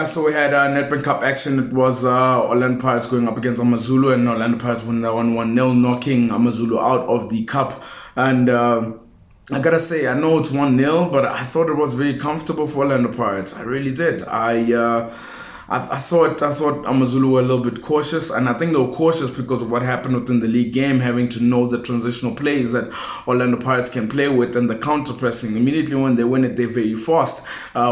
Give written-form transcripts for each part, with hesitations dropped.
So we had Nedbank Cup action. It was Orlando Pirates going up against AmaZulu, and Orlando Pirates won that one 1-0, knocking AmaZulu out of the cup. And I gotta say, I know it's 1-0, but I thought it was very comfortable for Orlando Pirates. I really did. I thought AmaZulu were a little bit cautious, and I think they were cautious because of what happened within the league game, having to know the transitional plays that Orlando Pirates can play with and the counter pressing. Immediately when they win it, they're very fast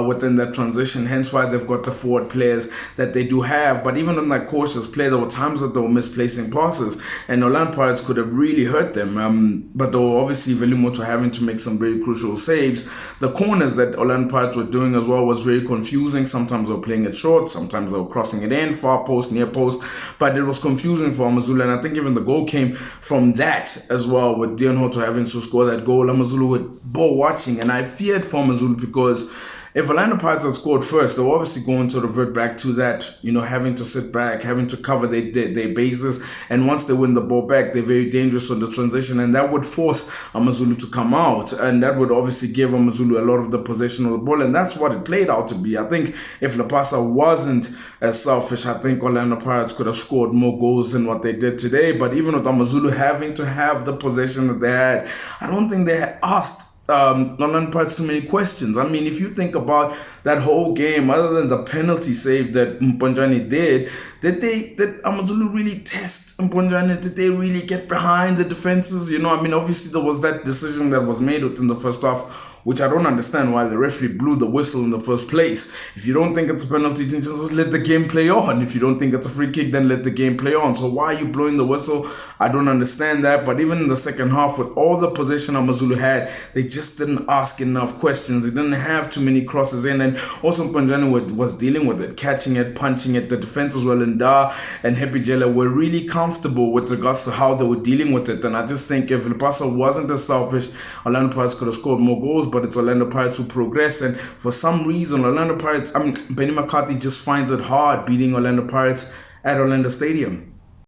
within that transition, hence why they've got the forward players that they do have. But even on that cautious play, there were times that they were misplacing passes, and Orlando Pirates could have really hurt them. But they were obviously very much having to make some very crucial saves. The corners that Orlando Pirates were doing as well was very confusing. Sometimes they were playing it short, sometimes they were crossing it in, far post, near post, but it was confusing for AmaZulu, and I think even the goal came from that as well, with Dion Hoto having to score that goal. AmaZulu were ball watching, and I feared for AmaZulu because if Orlando Pirates had scored first, they were obviously going to revert back to that, having to sit back, having to cover their bases. And once they win the ball back, they're very dangerous on the transition. And that would force AmaZulu to come out. And that would obviously give AmaZulu a lot of the possession of the ball. And that's what it played out to be. I think if Lapasa wasn't as selfish, I think Orlando Pirates could have scored more goals than what they did today. But even with AmaZulu having to have the possession that they had, I don't think they had asked Orlando Pirates too many questions. I mean, if you think about that whole game, other than the penalty save that Mponjane did AmaZulu really test Mponjane? Did they really get behind the defenses? Obviously there was that decision that was made within the first half, which I don't understand why the referee blew the whistle in the first place. If you don't think it's a penalty, then just let the game play on. If you don't think it's a free kick, then let the game play on. So why are you blowing the whistle? I don't understand that. But even in the second half, with all the possession AmaZulu had, they just didn't ask enough questions. They didn't have too many crosses in. And also Mponjane was dealing with it, catching it, punching it. The defenders, Nda and Happy Jela, were really comfortable with regards to how they were dealing with it. And I just think if Lapasa wasn't as selfish, Orlando Pirates could have scored more goals. But it's Orlando Pirates who progress, and for some reason Benny McCarthy just finds it hard beating Orlando Pirates at Orlando Stadium.